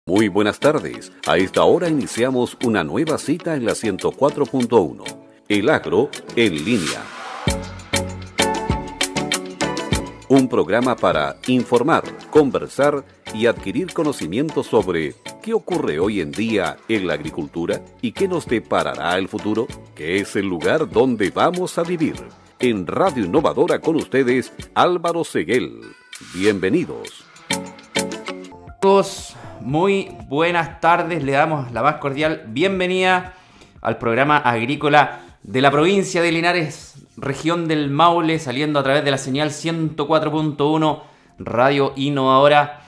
Muy buenas tardes. A esta hora iniciamos una nueva cita en la 104.1. El Agro en Línea. Un programa para informar, conversar y adquirir conocimientos sobre qué ocurre hoy en día en la agricultura y qué nos deparará el futuro, que es el lugar donde vamos a vivir. En Radio Innovadora con ustedes, Álvaro Seguel. Bienvenidos. Amigos, muy buenas tardes. Le damos la más cordial bienvenida al programa agrícola de la provincia de Linares, región del Maule, saliendo a través de la señal 104.1 Radio Innovadora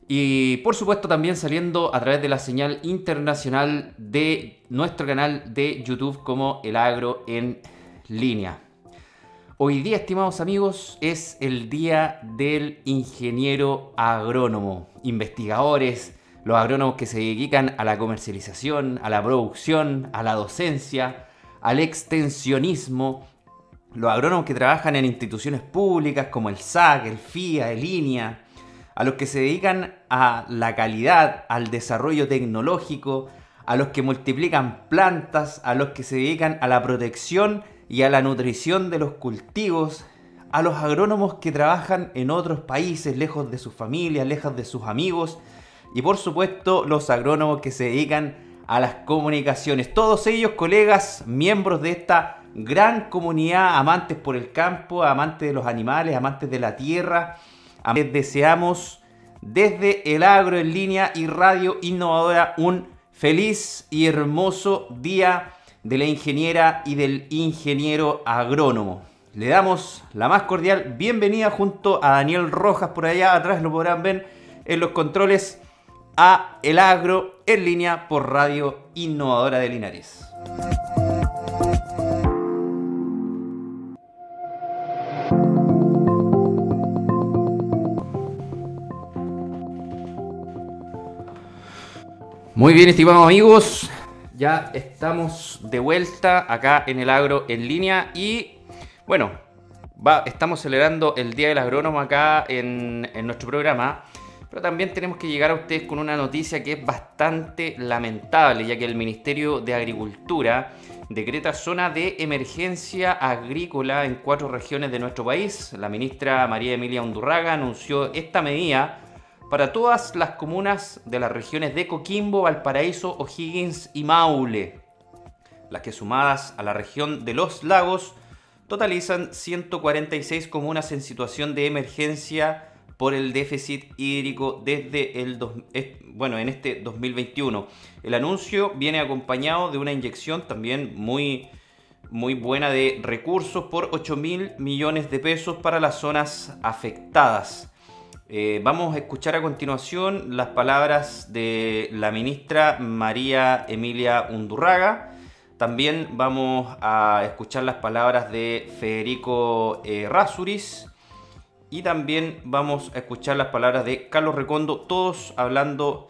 y por supuesto también saliendo a través de la señal internacional de nuestro canal de YouTube como El Agro en Línea. Hoy día, estimados amigos, es el Día del Ingeniero Agrónomo. Investigadores, los agrónomos que se dedican a la comercialización, a la producción, a la docencia, al extensionismo, los agrónomos que trabajan en instituciones públicas como el SAC, el FIA, el INEA, a los que se dedican a la calidad, al desarrollo tecnológico, a los que multiplican plantas, a los que se dedican a la protección y a la nutrición de los cultivos, a los agrónomos que trabajan en otros países, lejos de sus familias, lejos de sus amigos, y por supuesto los agrónomos que se dedican a las comunicaciones. Todos ellos colegas, miembros de esta gran comunidad, amantes por el campo, amantes de los animales, amantes de la tierra. Les deseamos desde El Agro en Línea y Radio Innovadora un feliz y hermoso día de la ingeniera y del ingeniero agrónomo. Le damos la más cordial bienvenida junto a Daniel Rojas, por allá atrás lo podrán ver en los controles, a El Agro en Línea por Radio Innovadora de Linares. Muy bien, estimados amigos, ya estamos de vuelta acá en El Agro en Línea y bueno, estamos celebrando el Día del Agrónomo acá en nuestro programa, pero también tenemos que llegar a ustedes con una noticia que es bastante lamentable, ya que el Ministerio de Agricultura decreta zona de emergencia agrícola en 4 regiones de nuestro país. La ministra María Emilia Undurraga anunció esta medida para todas las comunas de las regiones de Coquimbo, Valparaíso, O'Higgins y Maule, las que sumadas a la región de Los Lagos totalizan 146 comunas en situación de emergencia por el déficit hídrico desde en este 2021. El anuncio viene acompañado de una inyección también muy buena de recursos por 8.000 millones de pesos para las zonas afectadas. Vamos a escuchar a continuación las palabras de la ministra María Emilia Undurraga. También vamos a escuchar las palabras de Federico Rasuris. Y también vamos a escuchar las palabras de Carlos Recondo, todos hablando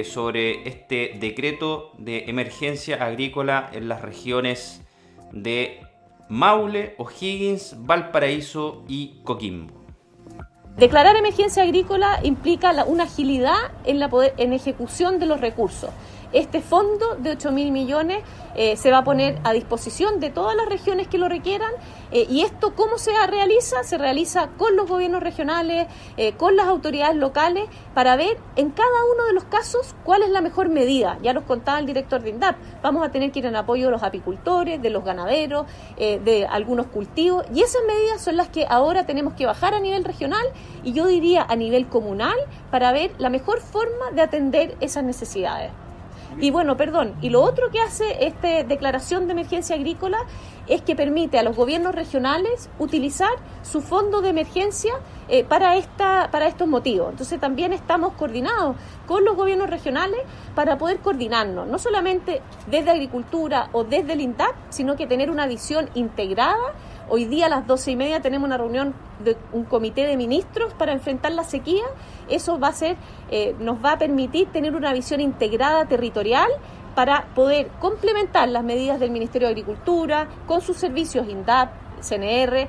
sobre este decreto de emergencia agrícola en las regiones de Maule, O'Higgins, Valparaíso y Coquimbo. Declarar emergencia agrícola implica una agilidad en ejecución de los recursos. Este fondo de 8.000 millones se va a poner a disposición de todas las regiones que lo requieran y esto ¿cómo se realiza? Se realiza con los gobiernos regionales, con las autoridades locales para ver en cada uno de los casos cuál es la mejor medida. Ya nos contaba el director de INDAP, vamos a tener que ir en apoyo de los apicultores, de los ganaderos, de algunos cultivos y esas medidas son las que ahora tenemos que bajar a nivel regional y yo diría a nivel comunal para ver la mejor forma de atender esas necesidades. Y lo otro que hace esta declaración de emergencia agrícola es que permite a los gobiernos regionales utilizar su fondo de emergencia para estos motivos. Entonces también estamos coordinados con los gobiernos regionales para poder coordinarnos, no solamente desde Agricultura o desde el INDAP, sino que tener una visión integrada. Hoy día a las 12:30 tenemos una reunión de un comité de ministros para enfrentar la sequía. Eso nos va a permitir tener una visión integrada territorial para poder complementar las medidas del Ministerio de Agricultura con sus servicios INDAP, CNR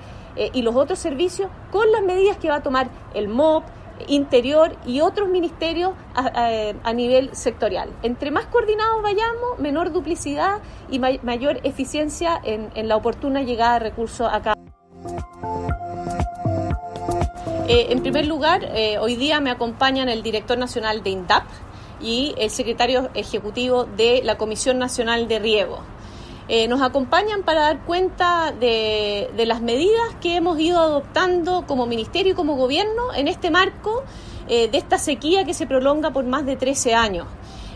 y los otros servicios con las medidas que va a tomar el MOP, Interior y otros ministerios a nivel sectorial. Entre más coordinados vayamos, menor duplicidad y mayor eficiencia en la oportuna llegada de recursos acá. En primer lugar, hoy día me acompañan el director nacional de INDAP y el secretario ejecutivo de la Comisión Nacional de Riego. Nos acompañan para dar cuenta de las medidas que hemos ido adoptando como ministerio y como gobierno en este marco de esta sequía que se prolonga por más de 13 años.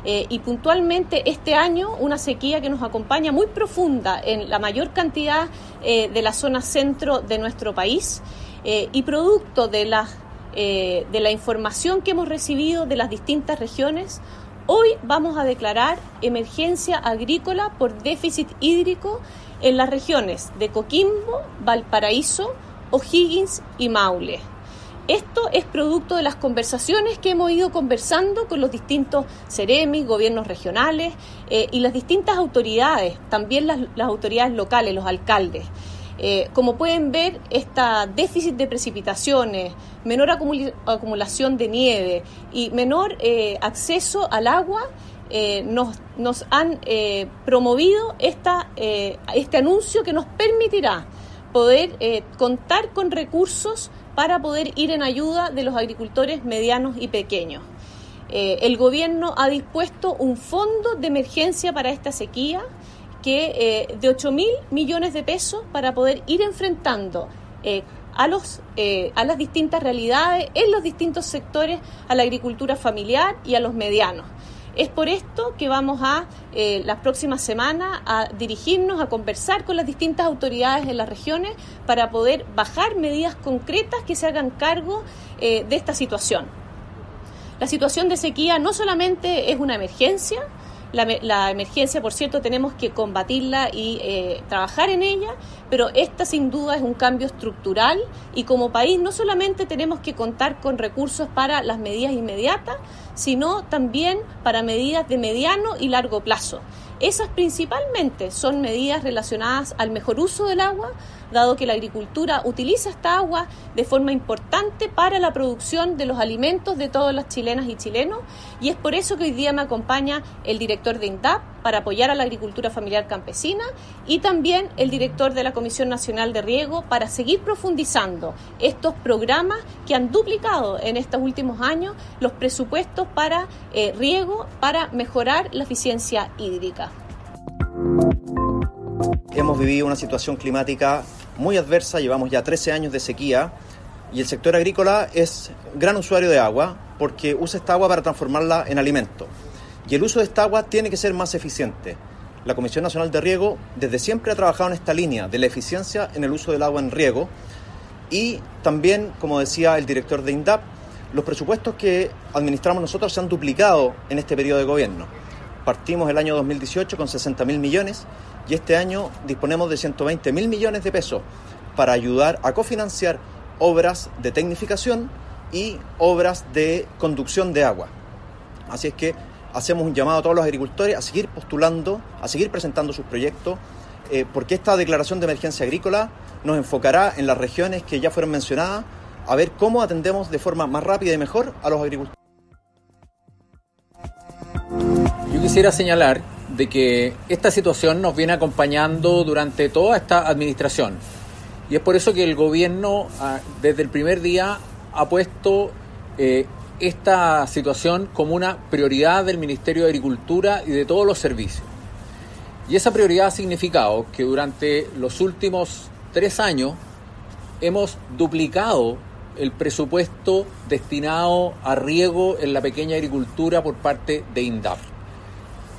Y puntualmente este año una sequía que nos acompaña muy profunda en la mayor cantidad de la zona centro de nuestro país y producto de la información que hemos recibido de las distintas regiones. Hoy vamos a declarar emergencia agrícola por déficit hídrico en las regiones de Coquimbo, Valparaíso, O'Higgins y Maule. Esto es producto de las conversaciones que hemos ido conversando con los distintos CEREMI, gobiernos regionales y las distintas autoridades, también las autoridades locales, los alcaldes. Como pueden ver, este déficit de precipitaciones, menor acumulación de nieve y menor acceso al agua nos han promovido este anuncio que nos permitirá poder contar con recursos para poder ir en ayuda de los agricultores medianos y pequeños. El gobierno ha dispuesto un fondo de emergencia para esta sequía de 8.000 millones de pesos para poder ir enfrentando a las distintas realidades en los distintos sectores, a la agricultura familiar y a los medianos. Es por esto que vamos las próximas semanas a dirigirnos a conversar con las distintas autoridades en las regiones para poder bajar medidas concretas que se hagan cargo de esta situación. La situación de sequía no solamente es una emergencia. La emergencia, por cierto, tenemos que combatirla y trabajar en ella, pero esta sin duda es un cambio estructural y como país no solamente tenemos que contar con recursos para las medidas inmediatas, sino también para medidas de mediano y largo plazo. Esas principalmente son medidas relacionadas al mejor uso del agua, dado que la agricultura utiliza esta agua de forma importante para la producción de los alimentos de todas las chilenas y chilenos, y es por eso que hoy día me acompaña el director de INDAP para apoyar a la agricultura familiar campesina y también el director de la Comisión Nacional de Riego para seguir profundizando estos programas que han duplicado en estos últimos años los presupuestos para riego para mejorar la eficiencia hídrica. Hemos vivido una situación climática muy adversa, llevamos ya 13 años de sequía y el sector agrícola es gran usuario de agua porque usa esta agua para transformarla en alimento. Y el uso de esta agua tiene que ser más eficiente. La Comisión Nacional de Riego desde siempre ha trabajado en esta línea de la eficiencia en el uso del agua en riego y también, como decía el director de INDAP, los presupuestos que administramos nosotros se han duplicado en este periodo de gobierno. Partimos el año 2018 con 60.000 millones y este año disponemos de 120.000 millones de pesos para ayudar a cofinanciar obras de tecnificación y obras de conducción de agua. Así es que hacemos un llamado a todos los agricultores a seguir postulando, a seguir presentando sus proyectos, porque esta declaración de emergencia agrícola nos enfocará en las regiones que ya fueron mencionadas, a ver cómo atendemos de forma más rápida y mejor a los agricultores. Yo quisiera señalar de que esta situación nos viene acompañando durante toda esta administración y es por eso que el gobierno desde el primer día ha puesto esta situación como una prioridad del Ministerio de Agricultura y de todos los servicios. Y esa prioridad ha significado que durante los últimos 3 años hemos duplicado el presupuesto destinado a riego en la pequeña agricultura por parte de INDAP.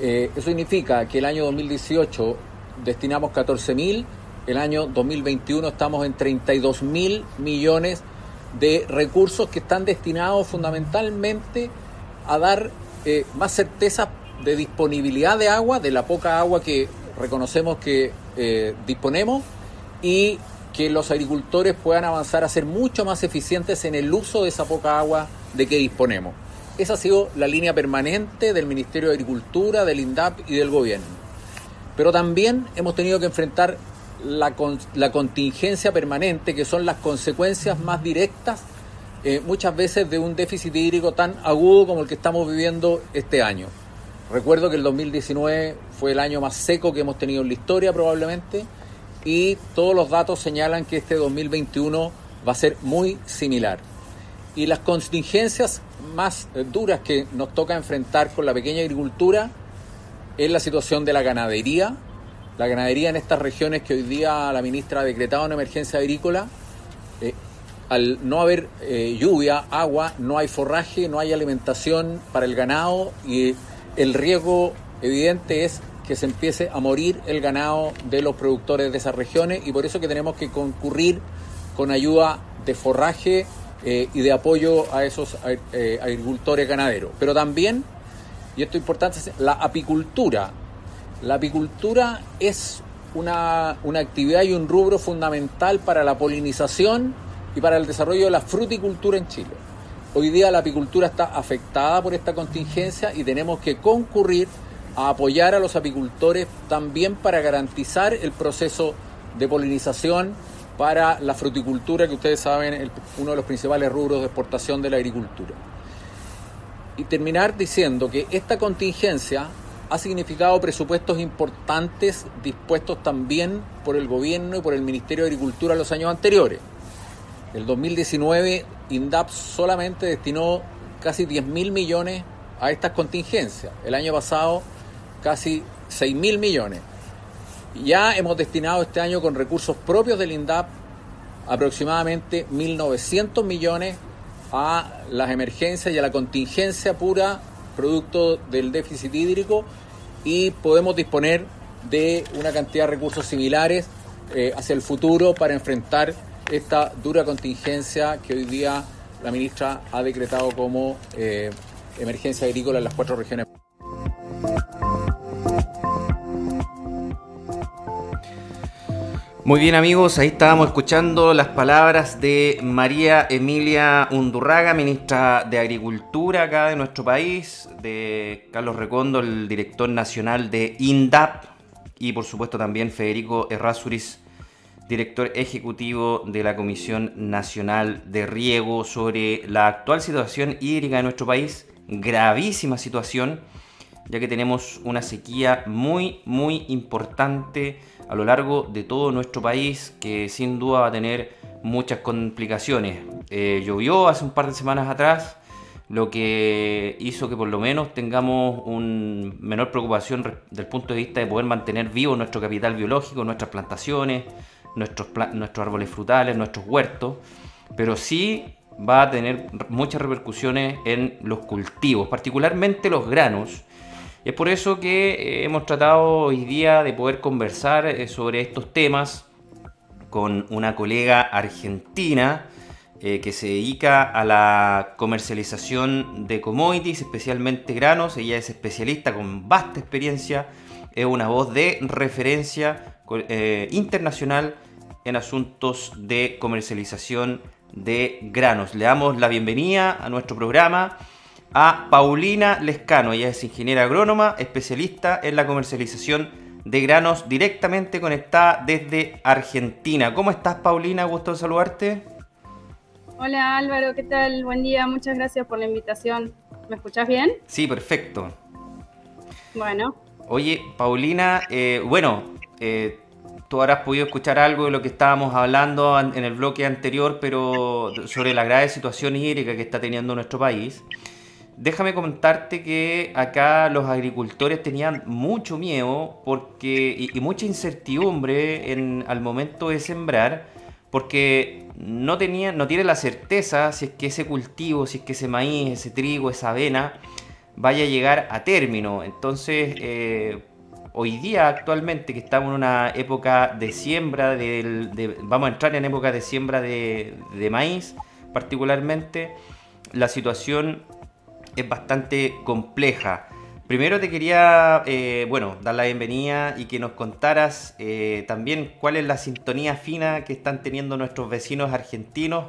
Eso significa que el año 2018 destinamos 14.000, el año 2021 estamos en 32.000 millones de recursos que están destinados fundamentalmente a dar más certeza de disponibilidad de agua, de la poca agua que reconocemos que disponemos, y que los agricultores puedan avanzar a ser mucho más eficientes en el uso de esa poca agua de que disponemos. Esa ha sido la línea permanente del Ministerio de Agricultura, del INDAP y del Gobierno. Pero también hemos tenido que enfrentar la contingencia permanente, que son las consecuencias más directas muchas veces de un déficit hídrico tan agudo como el que estamos viviendo este año. Recuerdo que el 2019 fue el año más seco que hemos tenido en la historia probablemente, y todos los datos señalan que este 2021 va a ser muy similar. Y las contingencias más duras que nos toca enfrentar con la pequeña agricultura es la situación de la ganadería. La ganadería en estas regiones que hoy día la ministra ha decretado una emergencia agrícola, al no haber lluvia, agua, no hay forraje, no hay alimentación para el ganado, y el riesgo evidente es que se empiece a morir el ganado de los productores de esas regiones, y por eso que tenemos que concurrir con ayuda de forraje y de apoyo a esos agricultores ganaderos. Pero también, y esto es importante, la apicultura. La apicultura es una actividad y un rubro fundamental para la polinización y para el desarrollo de la fruticultura en Chile. Hoy día la apicultura está afectada por esta contingencia y tenemos que concurrir a apoyar a los apicultores también para garantizar el proceso de polinización para la fruticultura, que ustedes saben es uno de los principales rubros de exportación de la agricultura. Y terminar diciendo que esta contingencia ha significado presupuestos importantes dispuestos también por el gobierno y por el Ministerio de Agricultura en los años anteriores. El 2019 INDAP solamente destinó casi 10.000 millones a estas contingencias. El año pasado casi 6.000 millones. Ya hemos destinado este año con recursos propios del INDAP aproximadamente 1.900 millones a las emergencias y a la contingencia pura producto del déficit hídrico, y podemos disponer de una cantidad de recursos similares hacia el futuro para enfrentar esta dura contingencia que hoy día la ministra ha decretado como emergencia agrícola en las 4 regiones. Muy bien, amigos, ahí estábamos escuchando las palabras de María Emilia Undurraga, ministra de Agricultura acá de nuestro país, de Carlos Recondo, el director nacional de INDAP, y por supuesto también Federico Errázuriz, director ejecutivo de la Comisión Nacional de Riego, sobre la actual situación hídrica de nuestro país. Gravísima situación, ya que tenemos una sequía muy importante a lo largo de todo nuestro país, que sin duda va a tener muchas complicaciones. Llovió hace un par de semanas atrás, lo que hizo que por lo menos tengamos una menor preocupación desde el punto de vista de poder mantener vivo nuestro capital biológico, nuestras plantaciones, nuestros árboles frutales, nuestros huertos, pero sí va a tener muchas repercusiones en los cultivos, particularmente los granos. Es por eso que hemos tratado hoy día de poder conversar sobre estos temas con una colega argentina que se dedica a la comercialización de commodities, especialmente granos. Ella es especialista con vasta experiencia, es una voz de referencia internacional en asuntos de comercialización de granos. Le damos la bienvenida a nuestro programa a Paulina Lescano. Ella es ingeniera agrónoma, especialista en la comercialización de granos, directamente conectada desde Argentina. ¿Cómo estás, Paulina? Gusto en saludarte. Hola, Álvaro, ¿qué tal? Buen día, muchas gracias por la invitación. ¿Me escuchás bien? Sí, perfecto. Bueno. Oye, Paulina, tú habrás podido escuchar algo de lo que estábamos hablando en el bloque anterior, pero sobre la grave situación hídrica que está teniendo nuestro país. Déjame contarte que acá los agricultores tenían mucho miedo y mucha incertidumbre al momento de sembrar, porque no tienen la certeza si es que ese cultivo, si es que ese maíz, ese trigo, esa avena vaya a llegar a término. Entonces, hoy día actualmente que estamos en una época de siembra, vamos a entrar en época de siembra de maíz particularmente, la situación es bastante compleja. Primero te quería dar la bienvenida y que nos contaras también cuál es la sintonía fina que están teniendo nuestros vecinos argentinos,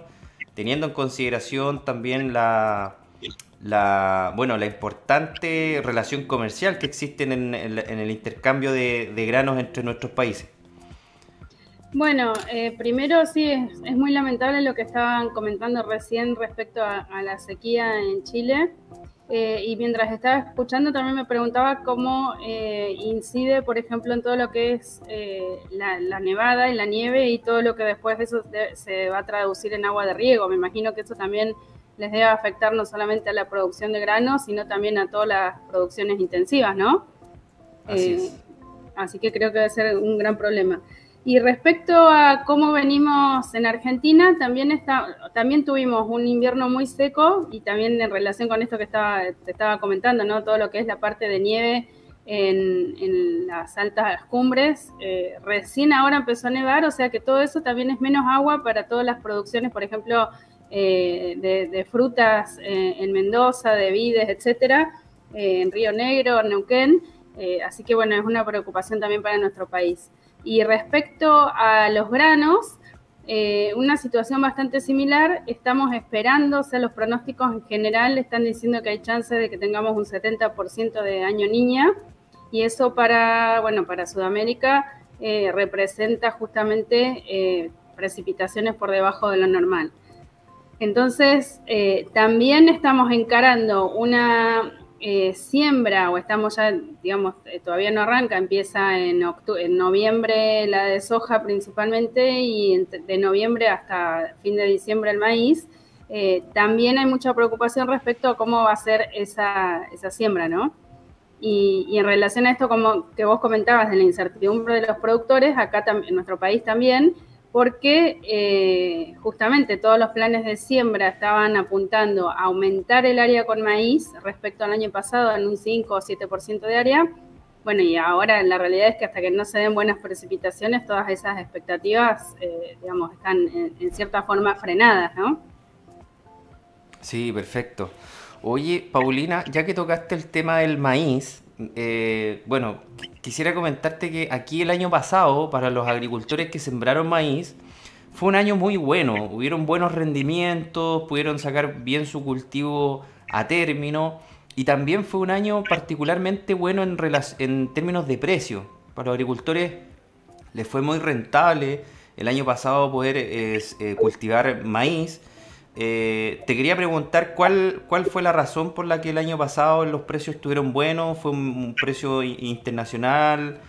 teniendo en consideración también la importante relación comercial que existe en el intercambio de granos entre nuestros países. Bueno, primero sí, es muy lamentable lo que estaban comentando recién respecto a la sequía en Chile. Y mientras estaba escuchando también me preguntaba cómo incide, por ejemplo, en todo lo que es la nevada y la nieve y todo lo que después de eso se va a traducir en agua de riego. Me imagino que eso también les debe afectar no solamente a la producción de granos, sino también a todas las producciones intensivas, ¿no? Así que creo que debe ser un gran problema. Y respecto a cómo venimos en Argentina, también tuvimos un invierno muy seco y también en relación con esto que te estaba comentando, ¿no? Todo lo que es la parte de nieve en las altas cumbres. Recién ahora empezó a nevar, o sea que todo eso también es menos agua para todas las producciones, por ejemplo, de frutas en Mendoza, de vides, etcétera, en Río Negro, en Neuquén. Así que bueno, es una preocupación también para nuestro país. Y respecto a los granos, una situación bastante similar, estamos esperando, o sea, los pronósticos en general están diciendo que hay chance de que tengamos un 70% de año niña, y eso para Sudamérica representa justamente precipitaciones por debajo de lo normal. Entonces, también estamos encarando una siembra, o estamos ya, digamos, todavía no arranca, empieza en noviembre la de soja principalmente, y de noviembre hasta fin de diciembre el maíz. También hay mucha preocupación respecto a cómo va a ser esa siembra, ¿no? Y en relación a esto, como que vos comentabas, de la incertidumbre de los productores, acá en nuestro país también, porque justamente todos los planes de siembra estaban apuntando a aumentar el área con maíz respecto al año pasado en un 5 o 7% de área. Bueno, y ahora la realidad es que hasta que no se den buenas precipitaciones, todas esas expectativas, digamos, están en cierta forma frenadas, ¿no? Sí, perfecto. Oye, Paulina, ya que tocaste el tema del maíz, bueno, quisiera comentarte que aquí el año pasado, para los agricultores que sembraron maíz, fue un año muy bueno. Hubieron buenos rendimientos, pudieron sacar bien su cultivo a término, y también fue un año particularmente bueno en términos de precio. Para los agricultores les fue muy rentable el año pasado poder cultivar maíz. Te quería preguntar cuál fue la razón por la que el año pasado los precios estuvieron buenos. ¿Fue un precio internacional?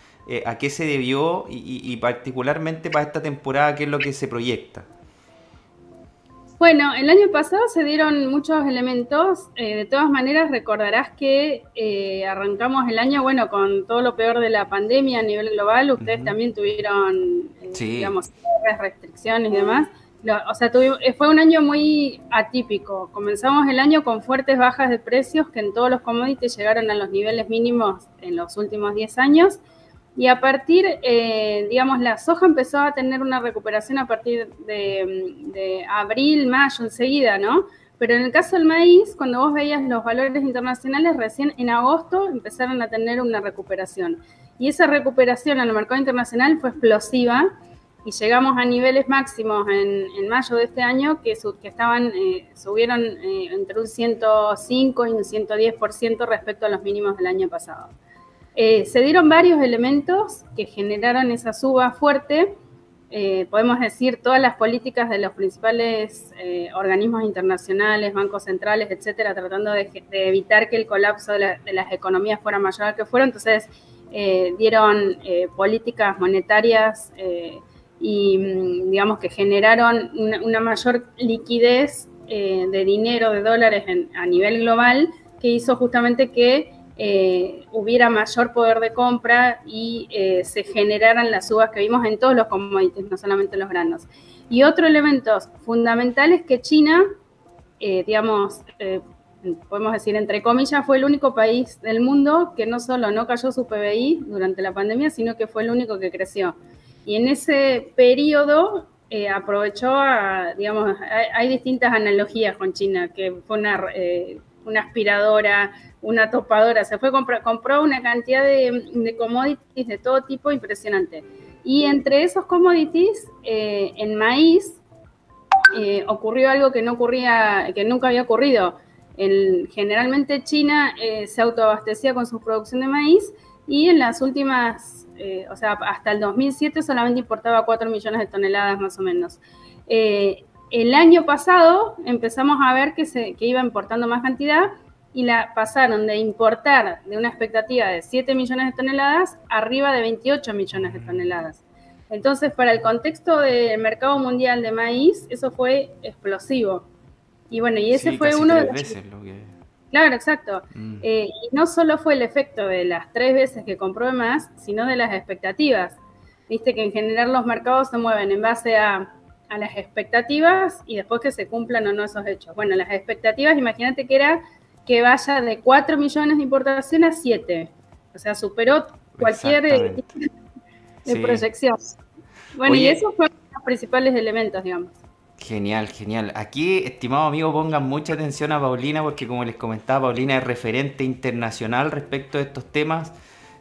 ¿A qué se debió? Y particularmente para esta temporada, ¿qué es lo que se proyecta? Bueno, el año pasado se dieron muchos elementos. De todas maneras, recordarás que arrancamos el año, bueno, con todo lo peor de la pandemia a nivel global. Ustedes también tuvieron, Sí. digamos, restricciones y demás. O sea, fue un año muy atípico. Comenzamos el año con fuertes bajas de precios que en todos los commodities llegaron a los niveles mínimos en los últimos 10 años. Y a partir, digamos, la soja empezó a tener una recuperación a partir de abril, mayo, enseguida, ¿no? Pero en el caso del maíz, cuando vos veías los valores internacionales, recién en agosto empezaron a tener una recuperación. Y esa recuperación en el mercado internacional fue explosiva, y llegamos a niveles máximos en mayo de este año que subieron entre un 105 y un 110% respecto a los mínimos del año pasado. Se dieron varios elementos que generaron esa suba fuerte. Podemos decir todas las políticas de los principales organismos internacionales, bancos centrales, etcétera, tratando de evitar que el colapso de las economías fuera mayor al que fuera. Entonces dieron políticas monetarias y digamos que generaron una mayor liquidez de dinero, de dólares a nivel global, que hizo justamente que hubiera mayor poder de compra y se generaran las subas que vimos en todos los commodities, no solamente en los granos. Y otro elemento fundamental es que China, digamos, podemos decir entre comillas, fue el único país del mundo que no solo no cayó su PBI durante la pandemia, sino que fue el único que creció. Y en ese periodo aprovechó digamos, hay distintas analogías con China, que fue una aspiradora, una topadora, compró una cantidad de commodities de todo tipo impresionante. Y entre esos commodities, en maíz, ocurrió algo que nunca había ocurrido. Generalmente China se autoabastecía con su producción de maíz, y en las últimas, o sea, hasta el 2007 solamente importaba 4 millones de toneladas más o menos. El año pasado empezamos a ver que iba importando más cantidad y pasaron de importar de una expectativa de 7 millones de toneladas arriba de 28 millones de toneladas. Entonces, para el contexto del mercado mundial de maíz, eso fue explosivo. Y bueno, y ese fue uno de los... veces lo que... Claro, exacto. Y no solo fue el efecto de las 3 veces que compró de más, sino de las expectativas. Viste que en general los mercados se mueven en base a las expectativas y después que se cumplan o no esos hechos. Bueno, las expectativas, imagínate que era que vaya de 4 millones de importación a 7. O sea, superó cualquier proyección. Bueno, oye, y esos fueron los principales elementos, digamos. Genial, genial. Aquí, estimado amigo, pongan mucha atención a Paulina porque, como les comentaba, Paulina es referente internacional respecto a estos temas.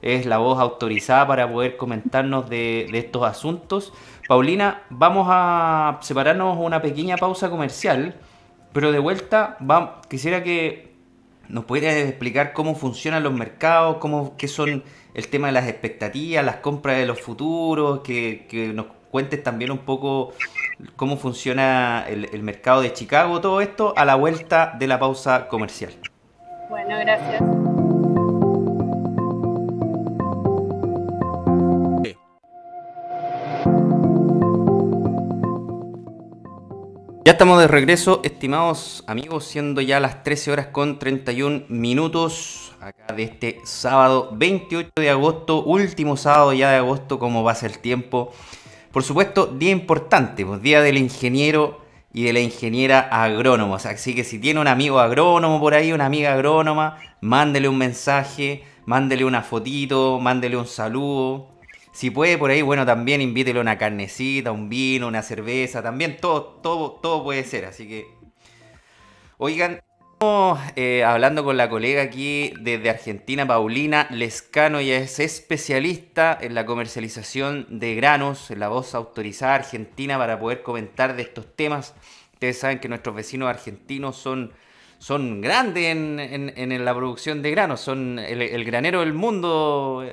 Es la voz autorizada para poder comentarnos de estos asuntos. Paulina, vamos a separarnos una pequeña pausa comercial, pero de vuelta quisiera que nos pudieras explicar cómo funcionan los mercados, qué son el tema de las expectativas, las compras de los futuros, que nos cuentes también un poco cómo funciona el mercado de Chicago, todo esto a la vuelta de la pausa comercial. Bueno, gracias. Ya estamos de regreso, estimados amigos, siendo ya las 13 horas con 31 minutos, acá de este sábado 28 de agosto, último sábado ya de agosto, como pasa el tiempo. Por supuesto, día importante, pues día del ingeniero y de la ingeniera agrónoma. O sea, así que si tiene un amigo agrónomo por ahí, una amiga agrónoma, mándele un mensaje, mándele una fotito, mándele un saludo. Si puede por ahí, bueno, también invítele una carnecita, un vino, una cerveza, también todo puede ser. Así que, oigan, estamos hablando con la colega aquí desde Argentina, Paulina Lescano. Ella es especialista en la comercialización de granos, en la voz autorizada argentina para poder comentar de estos temas. Ustedes saben que nuestros vecinos argentinos son grandes en la producción de granos, son el granero del mundo.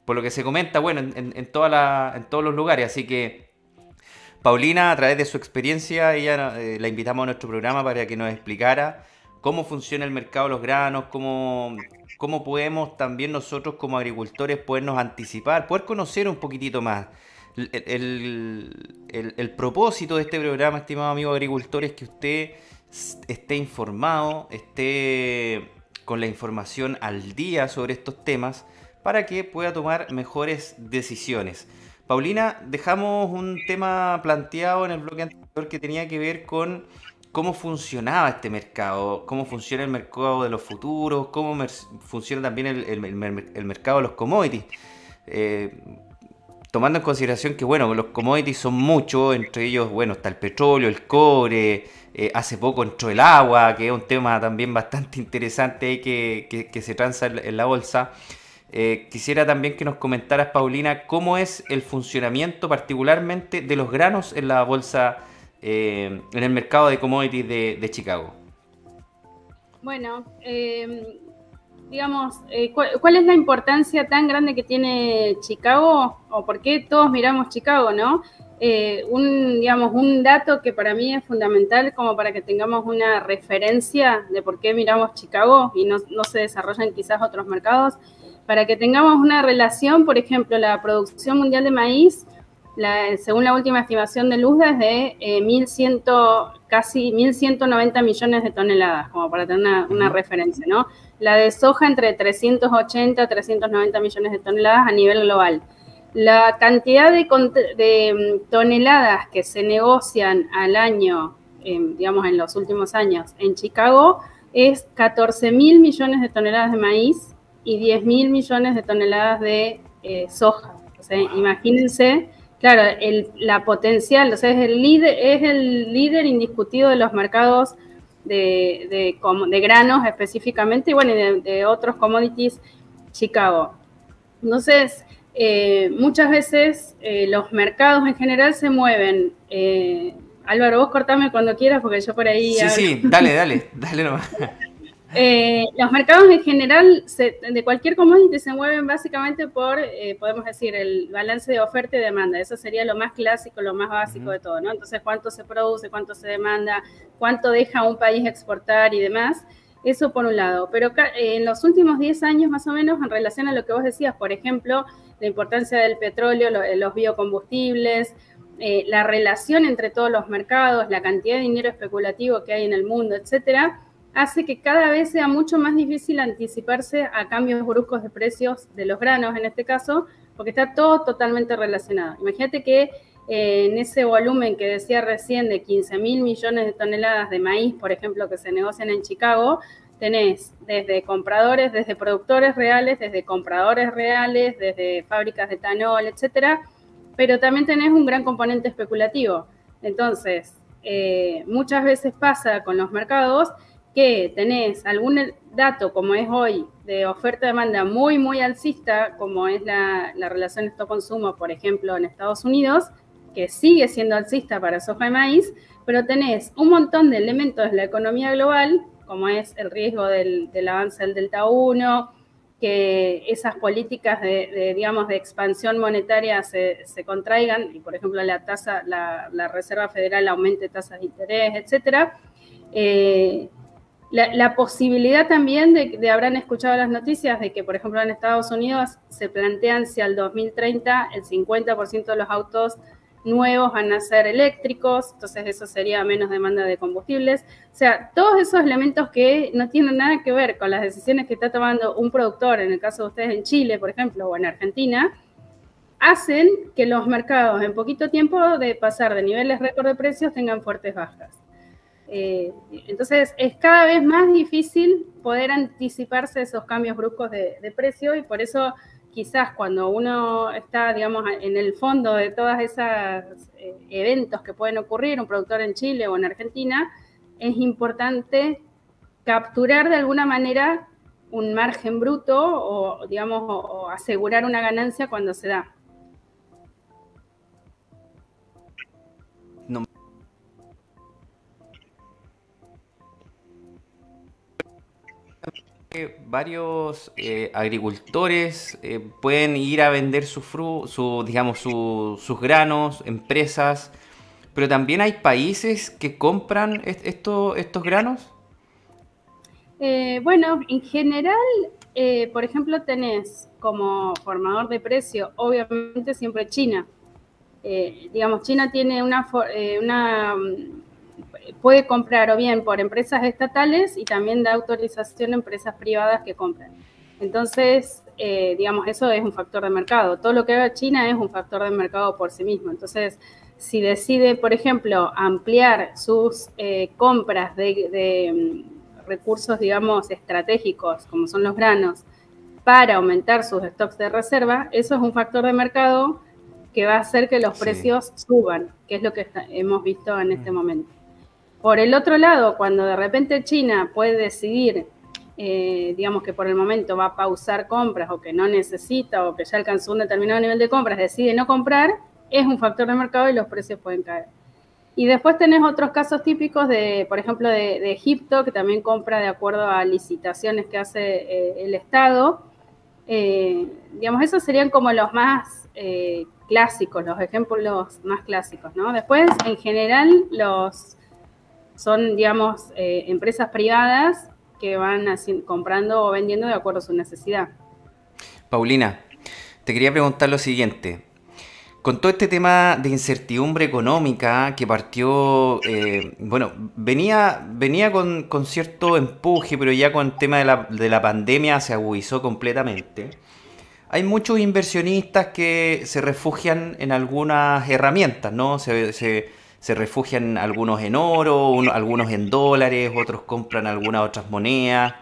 Por lo que se comenta, bueno, en todos los lugares. Así que Paulina, a través de su experiencia, ella la invitamos a nuestro programa para que nos explicara cómo funciona el mercado de los granos, cómo podemos también nosotros como agricultores podernos anticipar, poder conocer un poquitito más. El propósito de este programa, estimado amigo agricultor, es que usted esté informado, esté con la información al día sobre estos temas para que pueda tomar mejores decisiones. Paulina, dejamos un tema planteado en el bloque anterior que tenía que ver con cómo funcionaba este mercado, cómo funciona el mercado de los futuros, cómo funciona también el mercado de los commodities. Tomando en consideración que, bueno, los commodities son muchos, entre ellos, bueno, está el petróleo, el cobre, hace poco entró el agua, que es un tema también bastante interesante que se transa en la bolsa. Quisiera también que nos comentaras, Paulina, cómo es el funcionamiento particularmente de los granos en la bolsa, en el mercado de commodities de Chicago. Bueno, digamos, ¿cuál es la importancia tan grande que tiene Chicago? ¿O por qué todos miramos Chicago, no? Un dato que para mí es fundamental como para que tengamos una referencia de por qué miramos Chicago y no se desarrollan quizás otros mercados. Para que tengamos una relación, por ejemplo, la producción mundial de maíz, según la última estimación de USDA, es de casi 1.190 millones de toneladas, como para tener una referencia, ¿no? La de soja entre 380 a 390 millones de toneladas a nivel global. La cantidad de toneladas que se negocian al año, en los últimos años en Chicago, es 14.000 millones de toneladas de maíz y 10.000 millones de toneladas de soja. O sea, imagínense, claro, la potencial, o sea, es el líder indiscutido de los mercados de granos específicamente, y bueno, de otros commodities, Chicago. Entonces, muchas veces los mercados en general se mueven. Álvaro, vos cortame cuando quieras, porque yo por ahí... Sí, dale nomás. Los mercados en general de cualquier commodity se mueven básicamente por, podemos decir, el balance de oferta y demanda. Eso sería lo más clásico, lo más básico de todo, ¿no? Entonces, cuánto se produce, cuánto se demanda, cuánto deja un país exportar y demás. Eso por un lado. Pero en los últimos 10 años más o menos, en relación a lo que vos decías, por ejemplo, la importancia del petróleo, los biocombustibles, la relación entre todos los mercados, la cantidad de dinero especulativo que hay en el mundo, etcétera, hace que cada vez sea mucho más difícil anticiparse a cambios bruscos de precios de los granos, en este caso, porque está todo totalmente relacionado. Imagínate que en ese volumen que decía recién de 15.000 millones de toneladas de maíz, por ejemplo, que se negocian en Chicago, tenés desde compradores, desde productores reales, desde compradores reales, desde fábricas de etanol, etcétera, pero también tenés un gran componente especulativo. Entonces, muchas veces pasa con los mercados que tenés algún dato, como es hoy, de oferta-demanda muy, muy alcista, como es la relación esto-consumo, por ejemplo, en Estados Unidos, que sigue siendo alcista para soja y maíz, pero tenés un montón de elementos de la economía global, como es el riesgo del avance del Delta 1, que esas políticas digamos, de expansión monetaria se contraigan, y por ejemplo la Reserva Federal aumente tasas de interés, etcétera. La posibilidad también de habrán escuchado las noticias de que, por ejemplo, en Estados Unidos se plantean si al 2030 el 50% de los autos nuevos van a ser eléctricos, entonces eso sería menos demanda de combustibles. O sea, todos esos elementos que no tienen nada que ver con las decisiones que está tomando un productor, en el caso de ustedes en Chile, por ejemplo, o en Argentina, hacen que los mercados en poquito tiempo de pasar de niveles récord de precios tengan fuertes bajas. Entonces es cada vez más difícil poder anticiparse esos cambios bruscos de precio, y por eso quizás cuando uno está, digamos, en el fondo de todos esos eventos que pueden ocurrir, un productor en Chile o en Argentina, es importante capturar de alguna manera un margen bruto o, digamos, o asegurar una ganancia cuando se da. No. Varios agricultores pueden ir a vender digamos, sus granos, empresas, pero también hay países que compran estos granos. Bueno, en general, por ejemplo, tenés como formador de precio, obviamente siempre China. Digamos, China tiene puede comprar o bien por empresas estatales y también da autorización a empresas privadas que compran. Entonces, digamos, eso es un factor de mercado. Todo lo que haga China es un factor de mercado por sí mismo. Entonces, si decide, por ejemplo, ampliar sus compras de recursos, digamos, estratégicos, como son los granos, para aumentar sus stocks de reserva, eso es un factor de mercado que va a hacer que los precios suban, que es lo que hemos visto en este momento. Por el otro lado, cuando de repente China puede decidir, digamos que por el momento va a pausar compras o que no necesita o que ya alcanzó un determinado nivel de compras, decide no comprar, es un factor de mercado y los precios pueden caer. Y después tenés otros casos típicos por ejemplo, de Egipto, que también compra de acuerdo a licitaciones que hace el Estado. Digamos, esos serían como los más clásicos, los ejemplos más clásicos, ¿no? Después, en general, son, digamos, empresas privadas que van comprando o vendiendo de acuerdo a su necesidad. Paulina, te quería preguntar lo siguiente. Con todo este tema de incertidumbre económica que partió, bueno, venía con cierto empuje, pero ya con el tema de la pandemia se agudizó completamente. Hay muchos inversionistas que se refugian en algunas herramientas, ¿no? Se refugian algunos en oro, algunos en dólares, otros compran algunas otras monedas.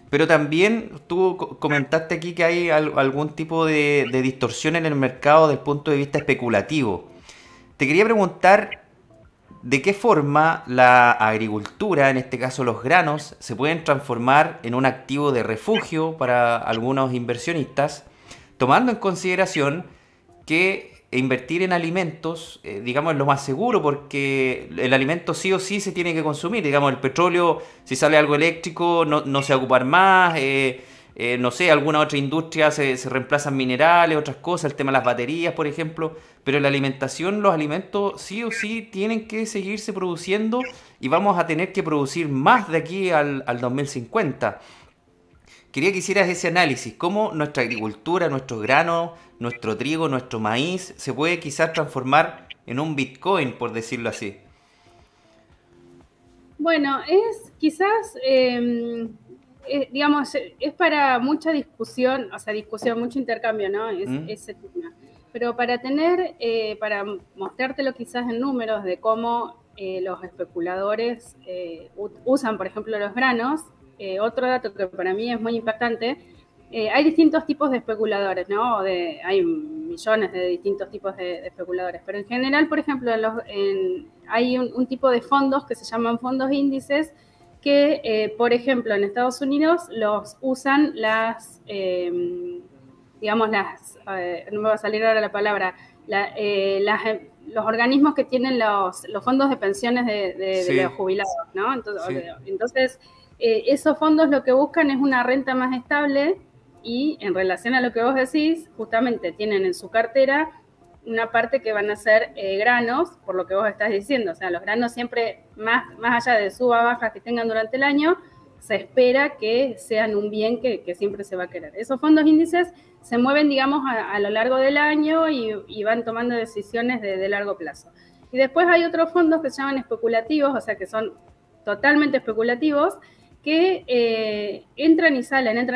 Pero también tú comentaste aquí que hay algún tipo de distorsión en el mercado desde el punto de vista especulativo. Te quería preguntar de qué forma la agricultura, en este caso los granos, se pueden transformar en un activo de refugio para algunos inversionistas, tomando en consideración que invertir en alimentos, digamos, es lo más seguro, porque el alimento sí o sí se tiene que consumir. Digamos, el petróleo, si sale algo eléctrico, no se va a ocupar más. No sé, alguna otra industria se reemplazan minerales, otras cosas, el tema de las baterías, por ejemplo. Pero la alimentación, los alimentos sí o sí tienen que seguirse produciendo, y vamos a tener que producir más de aquí al 2050. Quería que hicieras ese análisis, cómo nuestra agricultura, nuestros granos, nuestro trigo, nuestro maíz, se puede quizás transformar en un Bitcoin, por decirlo así. Bueno, es quizás, digamos, es para mucha discusión, mucho intercambio, ¿no? Ese tema. Pero para mostrártelo quizás en números de cómo los especuladores usan, por ejemplo, los granos. Otro dato que para mí es muy impactante, hay distintos tipos de especuladores, ¿no? Hay millones de distintos tipos de especuladores, pero en general, por ejemplo, hay un tipo de fondos que se llaman fondos índices que, por ejemplo, en Estados Unidos los usan digamos, no me va a salir ahora la palabra, los organismos que tienen los fondos de pensiones de los jubilados, ¿no? Entonces esos fondos lo que buscan es una renta más estable, y en relación a lo que vos decís, justamente tienen en su cartera una parte que van a ser granos, por lo que vos estás diciendo. O sea, los granos siempre, más allá de suba bajas que tengan durante el año, se espera que sean un bien que siempre se va a querer. Esos fondos índices se mueven, digamos, a lo largo del año y van tomando decisiones de largo plazo. Y después hay otros fondos que se llaman especulativos, o sea, que son totalmente especulativos, que entran y salen,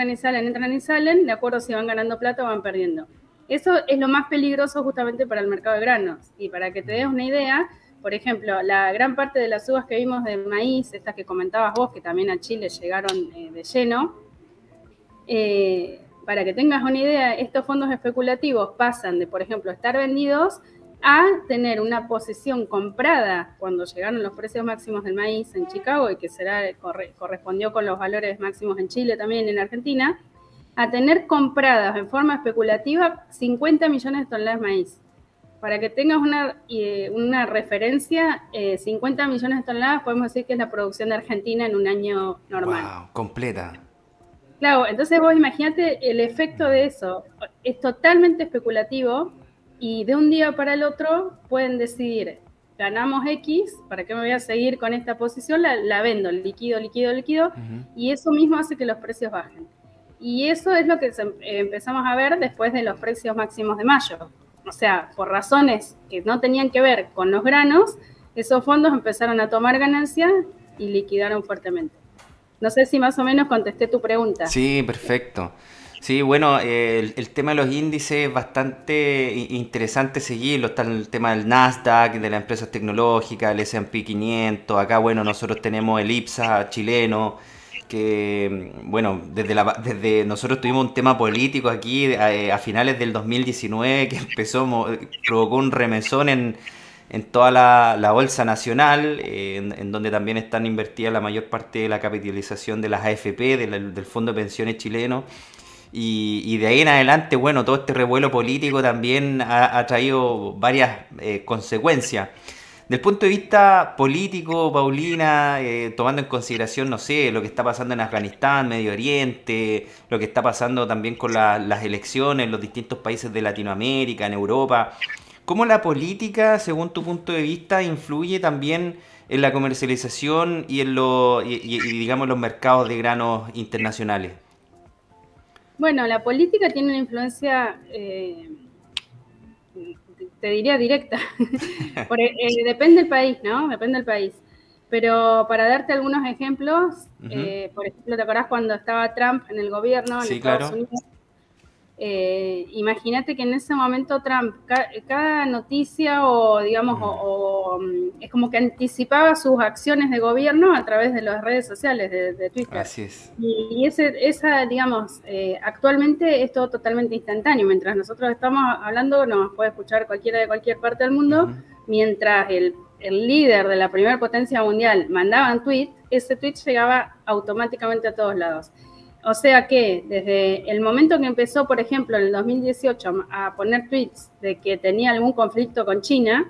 de acuerdo si van ganando plata o van perdiendo. Eso es lo más peligroso justamente para el mercado de granos. Y para que te des una idea, por ejemplo, la gran parte de las uvas que vimos de maíz, estas que comentabas vos, que también a Chile llegaron de lleno, para que tengas una idea, estos fondos especulativos pasan de, por ejemplo, estar vendidos a tener una posición comprada cuando llegaron los precios máximos del maíz en Chicago, y que correspondió con los valores máximos en Chile, también en Argentina, a tener compradas en forma especulativa 50 millones de toneladas de maíz. Para que tengas una referencia, 50 millones de toneladas podemos decir que es la producción de Argentina en un año normal. ¡Wow! Completa. Claro, entonces vos imagínate el efecto de eso. Es totalmente especulativo, y de un día para el otro pueden decidir, ganamos X, ¿para qué me voy a seguir con esta posición? La vendo, liquido, y eso mismo hace que los precios bajen. Y eso es lo que empezamos a ver después de los precios máximos de mayo. O sea, por razones que no tenían que ver con los granos, esos fondos empezaron a tomar ganancias y liquidaron fuertemente. No sé si más o menos contesté tu pregunta. Sí, perfecto. Sí, bueno, el tema de los índices es bastante interesante seguirlo. Está el tema del Nasdaq, de las empresas tecnológicas, el S&P 500. Acá, bueno, nosotros tenemos el IPSA chileno, que, bueno, desde nosotros tuvimos un tema político aquí a finales del 2019 que provocó un remesón en toda la bolsa nacional, en donde también están invertidas la mayor parte de la capitalización de las AFP, del Fondo de Pensiones chileno. Y de ahí en adelante, bueno, todo este revuelo político también ha traído varias consecuencias. Del punto de vista político, Paulina, tomando en consideración, no sé, lo que está pasando en Afganistán, Medio Oriente, lo que está pasando también con las elecciones en los distintos países de Latinoamérica, en Europa, ¿cómo la política, según tu punto de vista, influye también en la comercialización y digamos, los mercados de granos internacionales? Bueno, la política tiene una influencia, te diría directa. Depende del país, ¿no? Depende del país. Pero para darte algunos ejemplos, por ejemplo, ¿te acordás cuando estaba Trump en el gobierno en Estados Unidos? Imagínate que en ese momento Trump, cada noticia o digamos, es como que anticipaba sus acciones de gobierno a través de las redes sociales, de Twitter. Así es. Y esa digamos, actualmente es todo totalmente instantáneo. Mientras nosotros estamos hablando, nos puede escuchar cualquiera de cualquier parte del mundo, mientras el líder de la primera potencia mundial mandaba un tweet, ese tweet llegaba automáticamente a todos lados. O sea que desde el momento que empezó, por ejemplo, en el 2018 a poner tweets de que tenía algún conflicto con China,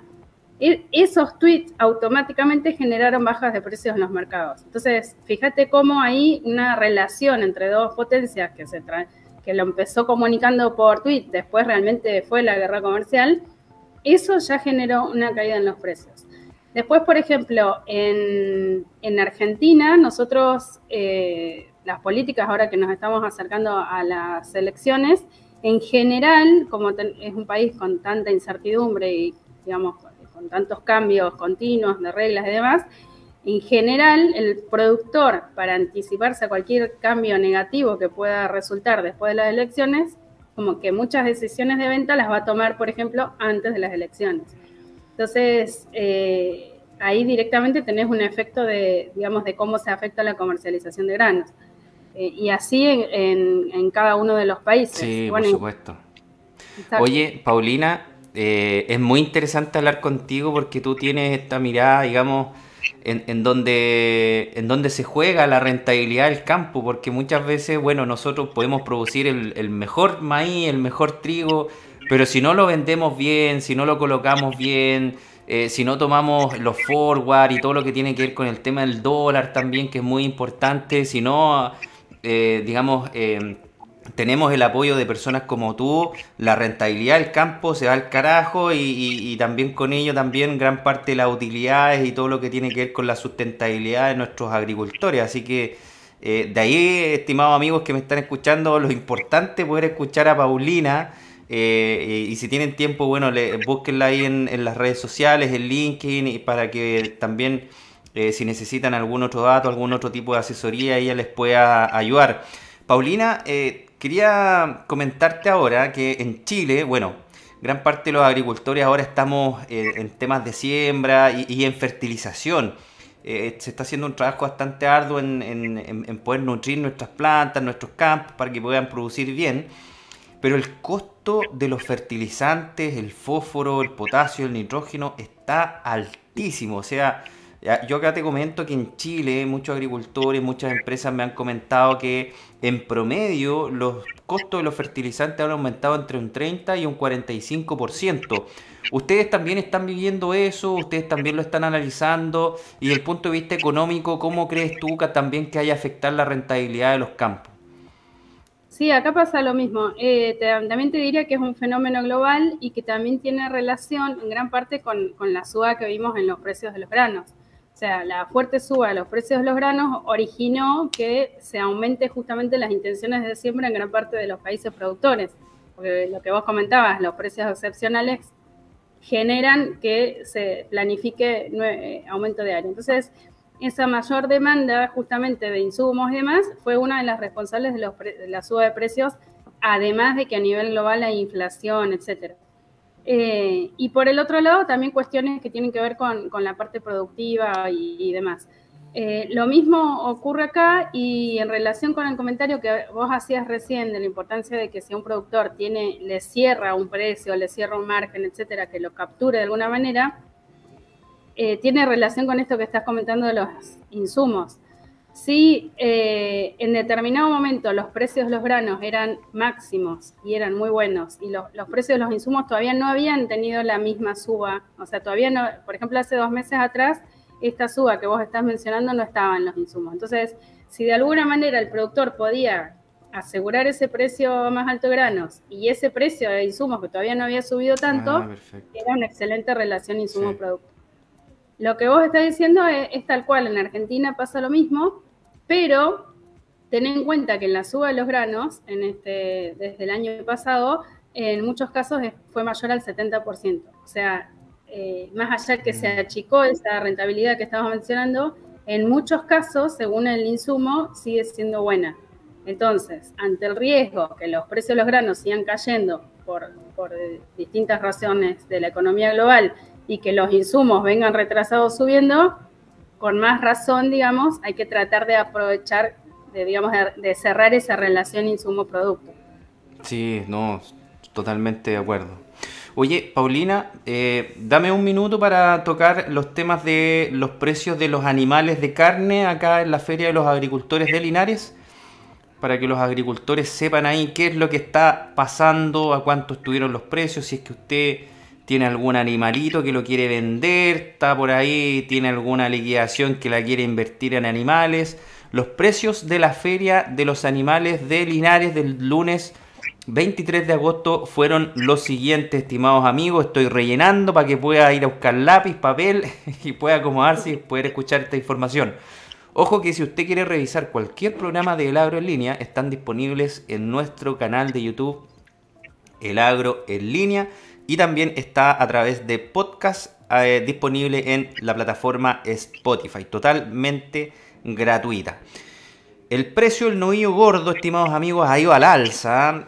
esos tweets automáticamente generaron bajas de precios en los mercados. Entonces, fíjate cómo hay una relación entre dos potencias que lo empezó comunicando por tweet, después realmente fue la guerra comercial, eso ya generó una caída en los precios. Después, por ejemplo, en Argentina, nosotros, las políticas ahora que nos estamos acercando a las elecciones, en general, como es un país con tanta incertidumbre y, digamos, con tantos cambios continuos de reglas y demás, en general el productor, para anticiparse a cualquier cambio negativo que pueda resultar después de las elecciones, como que muchas decisiones de venta las va a tomar, por ejemplo, antes de las elecciones. Entonces, ahí directamente tenés un efecto de, digamos, de cómo se afecta la comercialización de granos. Y así en cada uno de los países. Sí, bueno, por supuesto. Exacto. Oye, Paulina, es muy interesante hablar contigo porque tú tienes esta mirada, digamos, en donde se juega la rentabilidad del campo, porque muchas veces, bueno, nosotros podemos producir el mejor maíz, el mejor trigo, pero si no lo vendemos bien, si no lo colocamos bien, si no tomamos los forward y todo lo que tiene que ver con el tema del dólar también, que es muy importante, si no, digamos, tenemos el apoyo de personas como tú, la rentabilidad del campo se va al carajo y también con ello también gran parte de las utilidades y todo lo que tiene que ver con la sustentabilidad de nuestros agricultores. Así que de ahí, estimados amigos que me están escuchando, lo importante es poder escuchar a Paulina y si tienen tiempo, bueno, búsquenla ahí en las redes sociales, en LinkedIn, y para que también si necesitan algún otro dato, algún otro tipo de asesoría, ella les pueda ayudar. Paulina, quería comentarte ahora que en Chile, bueno, gran parte de los agricultores ahora estamos en temas de siembra y en fertilización. Se está haciendo un trabajo bastante arduo en poder nutrir nuestras plantas, nuestros campos, para que puedan producir bien. Pero el costo de los fertilizantes, el fósforo, el potasio, el nitrógeno, está altísimo. O sea, yo acá te comento que en Chile muchos agricultores, muchas empresas me han comentado que en promedio los costos de los fertilizantes han aumentado entre un 30 y un 45%. ¿Ustedes también están viviendo eso? ¿Ustedes también lo están analizando? Y desde el punto de vista económico, ¿cómo crees tú que también que haya afectar la rentabilidad de los campos? Sí, acá pasa lo mismo. También te diría que es un fenómeno global y que también tiene relación en gran parte con la suba que vimos en los precios de los granos. O sea, la fuerte suba de los precios de los granos originó que se aumente justamente las intenciones de siembra en gran parte de los países productores. Porque lo que vos comentabas, los precios excepcionales generan que se planifique aumento de área. Entonces, esa mayor demanda justamente de insumos y demás fue una de las responsables de la suba de precios, además de que a nivel global hay inflación, etcétera. Y por el otro lado, también cuestiones que tienen que ver con la parte productiva y demás. Lo mismo ocurre acá y en relación con el comentario que vos hacías recién de la importancia de que si un productor le cierra un precio, le cierra un margen, etcétera, que lo capture de alguna manera, tiene relación con esto que estás comentando de los insumos. Si en determinado momento los precios de los granos eran máximos y eran muy buenos y los precios de los insumos todavía no habían tenido la misma suba, o sea, todavía no, por ejemplo, hace 2 meses atrás, esta suba que vos estás mencionando no estaba en los insumos. Entonces, si de alguna manera el productor podía asegurar ese precio más alto de granos y ese precio de insumos que todavía no había subido tanto, era una excelente relación insumo-producto. Lo que vos estás diciendo es tal cual, en Argentina pasa lo mismo, pero ten en cuenta que en la suba de los granos, desde el año pasado, en muchos casos fue mayor al 70%. O sea, más allá que se achicó esa rentabilidad que estamos mencionando, en muchos casos, según el insumo, sigue siendo buena. Entonces, ante el riesgo que los precios de los granos sigan cayendo por distintas razones de la economía global y que los insumos vengan retrasados subiendo, con más razón, digamos, hay que tratar de aprovechar, de cerrar esa relación insumo-producto. Sí, no, totalmente de acuerdo. Oye, Paulina, dame un minuto para tocar los temas de los precios de los animales de carne acá en la Feria de los Agricultores de Linares. para que los agricultores sepan ahí qué es lo que está pasando, a cuánto estuvieron los precios, si es que usted tiene algún animalito que lo quiere vender, está por ahí, tiene alguna liquidación que la quiere invertir en animales. Los precios de la Feria de los Animales de Linares del lunes 23 de agosto fueron los siguientes, estimados amigos. Estoy rellenando para que pueda ir a buscar lápiz, papel y pueda acomodarse y poder escuchar esta información. Ojo que si usted quiere revisar cualquier programa de El Agro en línea, están disponibles en nuestro canal de YouTube El Agro en línea, y también está a través de podcast disponible en la plataforma Spotify, totalmente gratuita. El precio del novillo gordo, estimados amigos, ha ido al alza.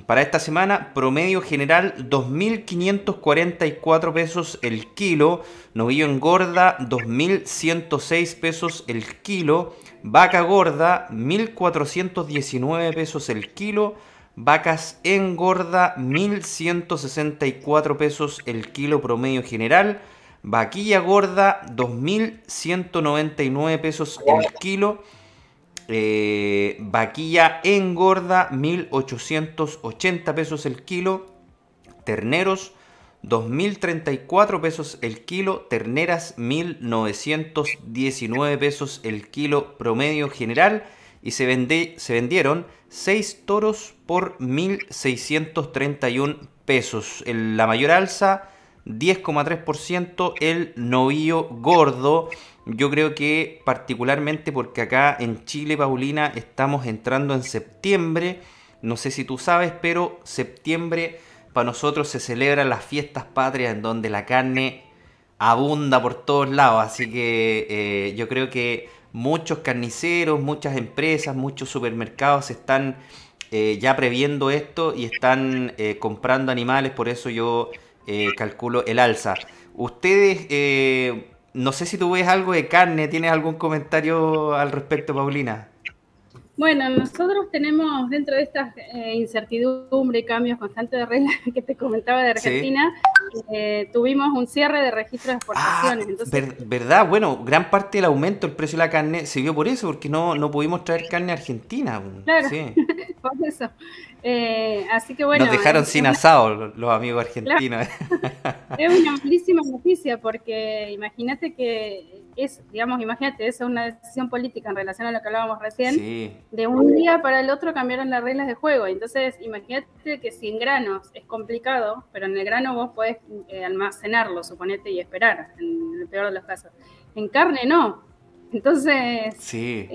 Para esta semana, promedio general 2.544 pesos el kilo. Novillo en gorda, 2.106 pesos el kilo. Vaca gorda, 1.419 pesos el kilo. Vacas en gorda, 1.164 pesos el kilo promedio general. Vaquilla gorda, 2.199 pesos el kilo. Vaquilla engorda, 1.880 pesos el kilo. Terneros, 2.034 pesos el kilo. Terneras, 1.919 pesos el kilo promedio general. Y se vendieron 6 toros por 1.631 pesos. La mayor alza, 10,3%, el novillo gordo. Yo creo que particularmente porque acá en Chile, Paulina, estamos entrando en septiembre. No sé si tú sabes, pero septiembre para nosotros se celebran las fiestas patrias, en donde la carne abunda por todos lados. Así que yo creo que muchos carniceros, muchas empresas, muchos supermercados están ya previendo esto y están comprando animales. Por eso yo calculo el alza. Ustedes, no sé si tú ves algo de carne, ¿tienes algún comentario al respecto, Paulina? Bueno, nosotros tenemos dentro de estas incertidumbre y cambios constantes de reglas que te comentaba de Argentina, ¿sí? Tuvimos un cierre de registros de exportaciones. Entonces, ¿verdad? Bueno, gran parte del aumento del precio de la carne se vio por eso, porque no pudimos traer carne a Argentina. Claro, sí. Por eso. Así que bueno. Nos dejaron sin asado los amigos argentinos. Claro. Es una malísima noticia, porque imagínate que es una decisión política en relación a lo que hablábamos recién. Sí. De un día para el otro cambiaron las reglas de juego. Entonces, imagínate que sin granos es complicado, pero en el grano vos podés almacenarlo, suponete, y esperar, en el peor de los casos. En carne no. Entonces, sí.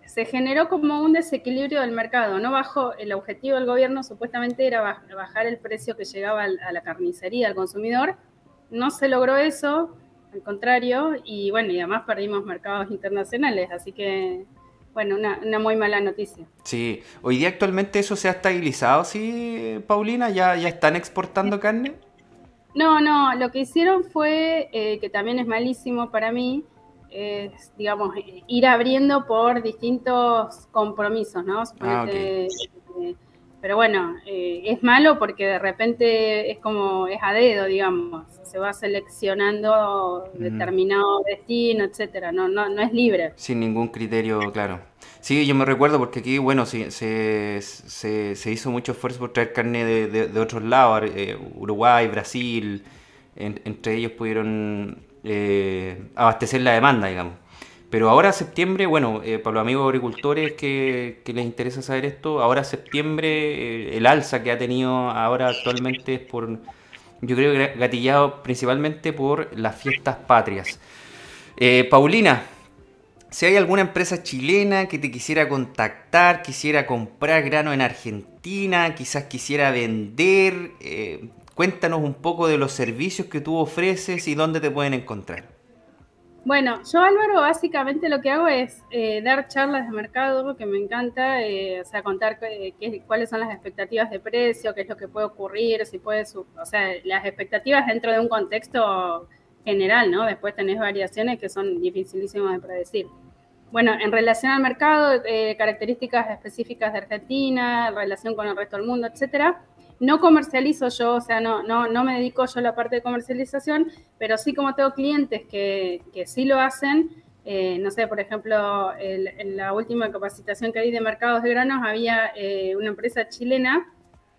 Se generó como un desequilibrio del mercado. No bajó, el objetivo del gobierno supuestamente era bajar el precio que llegaba a la carnicería, al consumidor. No se logró eso, al contrario, y bueno, y además perdimos mercados internacionales, así que, bueno, una muy mala noticia. Sí, hoy día actualmente eso se ha estabilizado, ¿sí, Paulina? ¿Ya están exportando carne? No, lo que hicieron fue, que también es malísimo para mí, es, digamos, ir abriendo por distintos compromisos, ¿no? Suponete, okay. Pero bueno, es malo porque de repente es a dedo, digamos, se va seleccionando determinado destino, etcétera, no es libre. Sin ningún criterio, claro. Sí, yo me recuerdo porque aquí, bueno, sí, se hizo mucho esfuerzo por traer carne de otros lados, Uruguay, Brasil, entre ellos pudieron abastecer la demanda, digamos. Pero ahora septiembre, bueno, para los amigos agricultores que les interesa saber esto, ahora septiembre, el alza que ha tenido ahora actualmente es yo creo que gatillado principalmente por las fiestas patrias. Paulina, si hay alguna empresa chilena que te quisiera contactar, quisiera comprar grano en Argentina, quizás quisiera vender, cuéntanos un poco de los servicios que tú ofreces y dónde te pueden encontrar. Bueno, yo, Álvaro, básicamente lo que hago es dar charlas de mercado, que me encanta, contar cuáles son las expectativas de precio, qué es lo que puede ocurrir, las expectativas dentro de un contexto general, ¿no? Después tenés variaciones que son dificilísimas de predecir. Bueno, en relación al mercado, características específicas de Argentina, en relación con el resto del mundo, etcétera. No comercializo yo, no me dedico yo a la parte de comercialización, pero sí, como tengo clientes que sí lo hacen, no sé, por ejemplo, en la última capacitación que di de mercados de granos había una empresa chilena,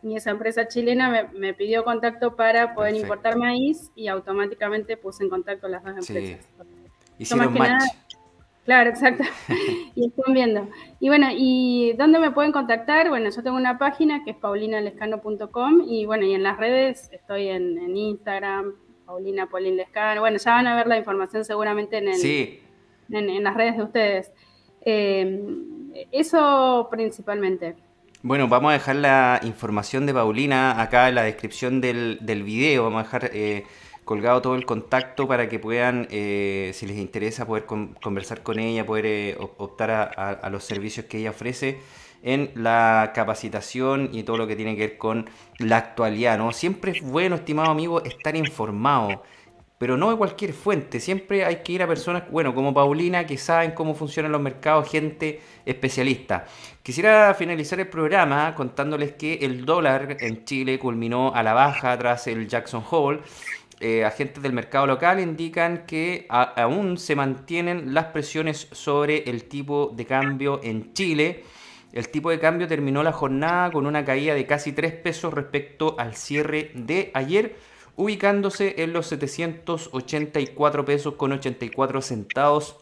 y esa empresa chilena me pidió contacto para poder importar maíz, y automáticamente puse en contacto las dos empresas. Sí. Hicieron match. Claro, exacto. Y están viendo. Y bueno, ¿y dónde me pueden contactar? Bueno, yo tengo una página que es paulinalescano.com, y bueno, y en las redes estoy en Instagram, Paulina Polín Lescano. Bueno, ya van a ver la información seguramente en las redes de ustedes. Eso principalmente. Bueno, vamos a dejar la información de Paulina acá en la descripción del video. Vamos a dejar colgado todo el contacto para que puedan, si les interesa, poder conversar con ella, poder optar a los servicios que ella ofrece en la capacitación y todo lo que tiene que ver con la actualidad, ¿no? Siempre es bueno, estimado amigo, estar informado, pero no de cualquier fuente. Siempre hay que ir a personas, bueno, como Paulina, que saben cómo funcionan los mercados, gente especialista. Quisiera finalizar el programa contándoles que el dólar en Chile culminó a la baja tras el Jackson Hole. Agentes del mercado local indican que aún se mantienen las presiones sobre el tipo de cambio en Chile. El tipo de cambio terminó la jornada con una caída de casi 3 pesos respecto al cierre de ayer, ubicándose en los 784 pesos con 84 centavos,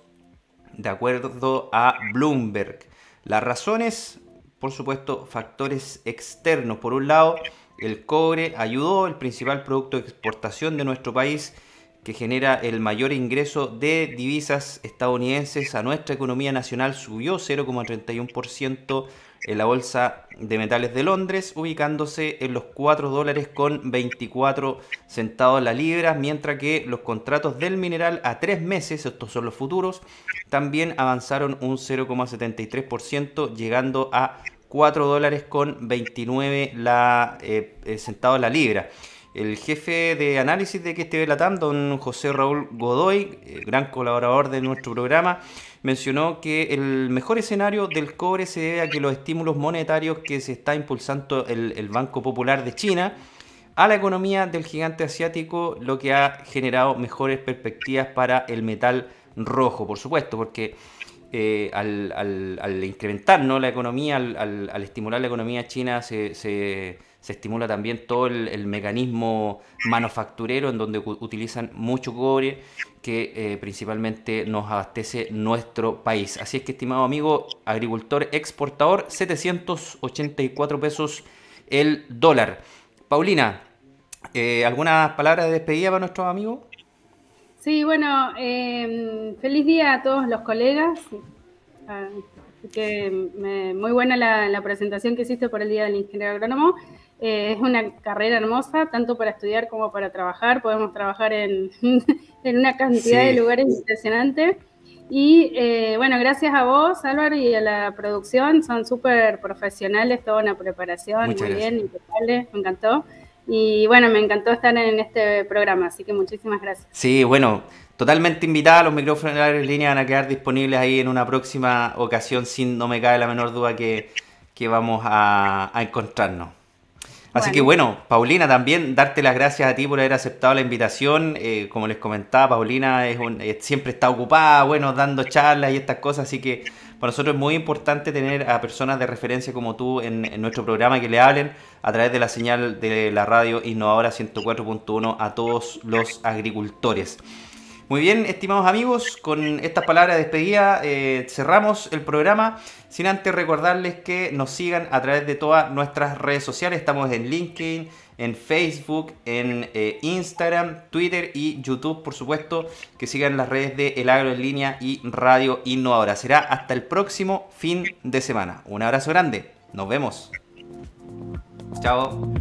de acuerdo a Bloomberg. Las razones, por supuesto, factores externos. Por un lado, el cobre ayudó, el principal producto de exportación de nuestro país, que genera el mayor ingreso de divisas estadounidenses a nuestra economía nacional, subió 0,31% en la Bolsa de Metales de Londres, ubicándose en los $4 con 24 centavos la libra, mientras que los contratos del mineral a 3 meses, estos son los futuros, también avanzaron un 0,73%, llegando a $4 con 29 centavos la libra. El jefe de análisis de XTB Latam, don José Raúl Godoy, gran colaborador de nuestro programa, mencionó que el mejor escenario del cobre se debe a que los estímulos monetarios que se está impulsando el Banco Popular de China a la economía del gigante asiático, lo que ha generado mejores perspectivas para el metal rojo, por supuesto, porque al incrementar, ¿no?, la economía, al estimular la economía china, se estimula también todo el mecanismo manufacturero, en donde utilizan mucho cobre, que principalmente nos abastece nuestro país. Así es que, estimado amigo agricultor exportador, 784 pesos el dólar. Paulina, ¿algunas palabras de despedida para nuestros amigos? Sí, bueno, feliz día a todos los colegas. Muy buena la presentación que hiciste por el Día del Ingeniero Agrónomo. Es una carrera hermosa, tanto para estudiar como para trabajar. Podemos trabajar en una cantidad de lugares impresionante. Y bueno, gracias a vos, Álvaro, y a la producción. Son súper profesionales, toda una preparación. Muchas muy gracias. Bien, impecable, me encantó. Y bueno, me encantó estar en este programa, así que muchísimas gracias. Sí, bueno, totalmente invitada. Los micrófonos en línea van a quedar disponibles ahí en una próxima ocasión, sin no me cabe la menor duda que vamos a encontrarnos. Así que bueno, Paulina, también darte las gracias a ti por haber aceptado la invitación. Como les comentaba, Paulina siempre está ocupada, bueno, dando charlas y estas cosas, así que para nosotros es muy importante tener a personas de referencia como tú en nuestro programa, que le hablen a través de la señal de la radio Innovadora 104.1 a todos los agricultores. Muy bien, estimados amigos, con estas palabras de despedida cerramos el programa, sin antes recordarles que nos sigan a través de todas nuestras redes sociales. Estamos en LinkedIn, en Facebook, en Instagram, Twitter y YouTube, por supuesto, que sigan las redes de El Agro en Línea y Radio Innovadora. Será hasta el próximo fin de semana. Un abrazo grande, nos vemos. Chao.